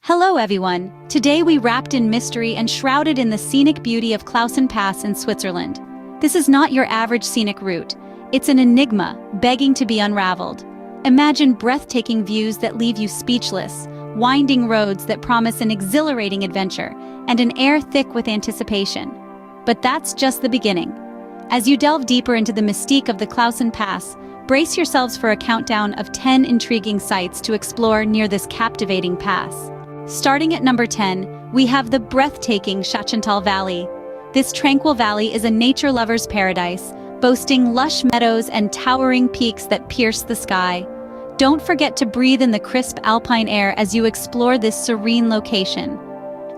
Hello everyone! Today we wrapped in mystery and shrouded in the scenic beauty of Klausen Pass in Switzerland. This is not your average scenic route. It's an enigma, begging to be unraveled. Imagine breathtaking views that leave you speechless, winding roads that promise an exhilarating adventure, and an air thick with anticipation. But that's just the beginning. As you delve deeper into the mystique of the Klausen Pass, brace yourselves for a countdown of 10 intriguing sights to explore near this captivating pass. Starting at number 10, we have the breathtaking Schachental Valley. This tranquil valley is a nature lover's paradise, boasting lush meadows and towering peaks that pierce the sky. Don't forget to breathe in the crisp alpine air as you explore this serene location.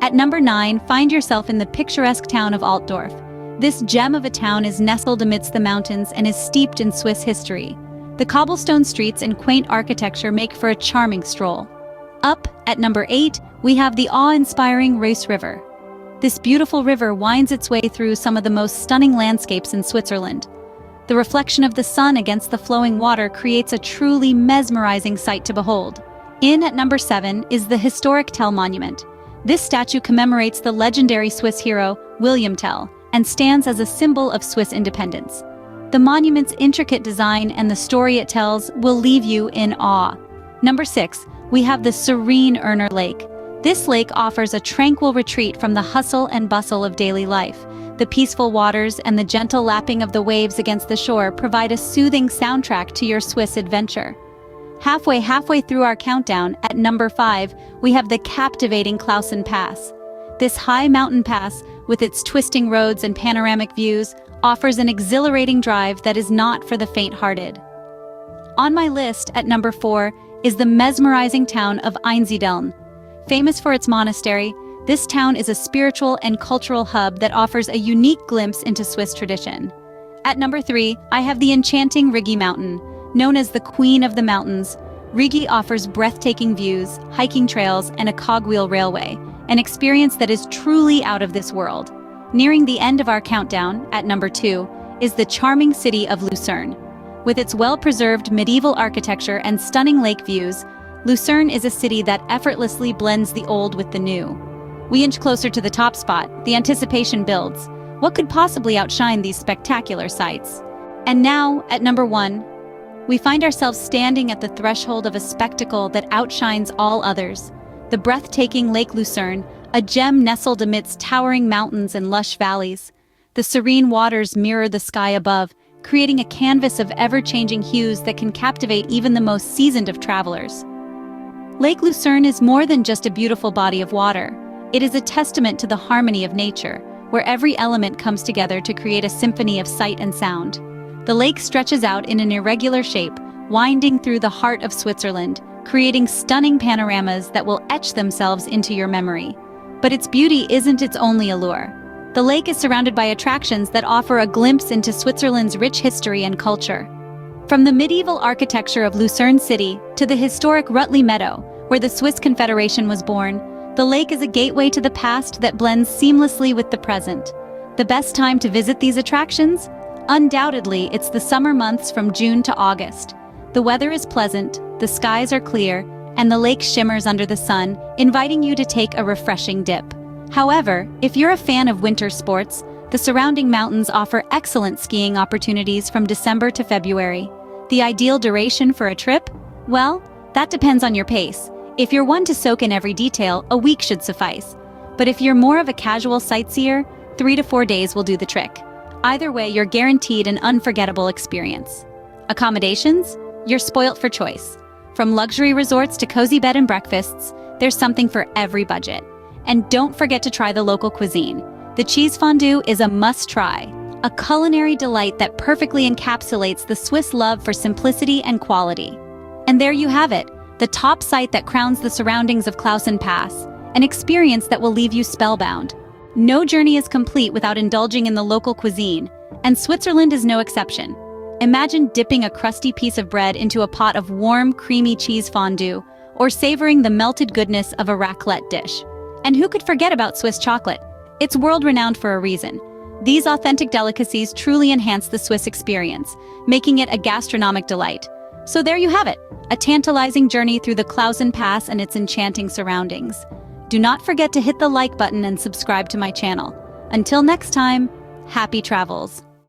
At number 9, find yourself in the picturesque town of Altdorf. This gem of a town is nestled amidst the mountains and is steeped in Swiss history. The cobblestone streets and quaint architecture make for a charming stroll. Up at number 8, we have the awe-inspiring Reuss River. This beautiful river winds its way through some of the most stunning landscapes in Switzerland. The reflection of the sun against the flowing water creates a truly mesmerizing sight to behold. In at number 7 is the historic Tell Monument. This statue commemorates the legendary Swiss hero, William Tell, and stands as a symbol of Swiss independence. The monument's intricate design and the story it tells will leave you in awe. Number 6, we have the serene Erner Lake. This lake offers a tranquil retreat from the hustle and bustle of daily life. The peaceful waters and the gentle lapping of the waves against the shore provide a soothing soundtrack to your Swiss adventure. Halfway through our countdown, at number 5, we have the captivating Klausen Pass. This high mountain pass, with its twisting roads and panoramic views, offers an exhilarating drive that is not for the faint-hearted. On my list, at number 4, is the mesmerizing town of Einsiedeln. Famous for its monastery, this town is a spiritual and cultural hub that offers a unique glimpse into Swiss tradition. At number 3, I have the enchanting Rigi Mountain. Known as the Queen of the Mountains, Rigi offers breathtaking views, hiking trails, and a cogwheel railway, an experience that is truly out of this world. Nearing the end of our countdown, at number 2, is the charming city of Lucerne. With its well-preserved medieval architecture and stunning lake views, Lucerne is a city that effortlessly blends the old with the new. We inch closer to the top spot, the anticipation builds. What could possibly outshine these spectacular sights? And now, at number 1, we find ourselves standing at the threshold of a spectacle that outshines all others. The breathtaking Lake Lucerne, a gem nestled amidst towering mountains and lush valleys. The serene waters mirror the sky above, creating a canvas of ever-changing hues that can captivate even the most seasoned of travelers. Lake Lucerne is more than just a beautiful body of water. It is a testament to the harmony of nature, where every element comes together to create a symphony of sight and sound. The lake stretches out in an irregular shape, winding through the heart of Switzerland, creating stunning panoramas that will etch themselves into your memory. But its beauty isn't its only allure. The lake is surrounded by attractions that offer a glimpse into Switzerland's rich history and culture. From the medieval architecture of Lucerne City to the historic Rutli Meadow, where the Swiss Confederation was born, the lake is a gateway to the past that blends seamlessly with the present. The best time to visit these attractions? Undoubtedly, it's the summer months from June to August. The weather is pleasant, the skies are clear, and the lake shimmers under the sun, inviting you to take a refreshing dip. However, if you're a fan of winter sports, the surrounding mountains offer excellent skiing opportunities from December to February. The ideal duration for a trip? Well, that depends on your pace. If you're one to soak in every detail, a week should suffice. But if you're more of a casual sightseer, 3 to 4 days will do the trick. Either way, you're guaranteed an unforgettable experience. Accommodations? You're spoilt for choice. From luxury resorts to cozy bed and breakfasts, there's something for every budget. And don't forget to try the local cuisine. The cheese fondue is a must-try, a culinary delight that perfectly encapsulates the Swiss love for simplicity and quality. And there you have it, the top site that crowns the surroundings of Klausen Pass, an experience that will leave you spellbound. No journey is complete without indulging in the local cuisine, and Switzerland is no exception. Imagine dipping a crusty piece of bread into a pot of warm, creamy cheese fondue, or savoring the melted goodness of a raclette dish. And who could forget about Swiss chocolate? It's world-renowned for a reason. These authentic delicacies truly enhance the Swiss experience, making it a gastronomic delight. So there you have it, a tantalizing journey through the Klausen Pass and its enchanting surroundings. Do not forget to hit the like button and subscribe to my channel. Until next time, happy travels.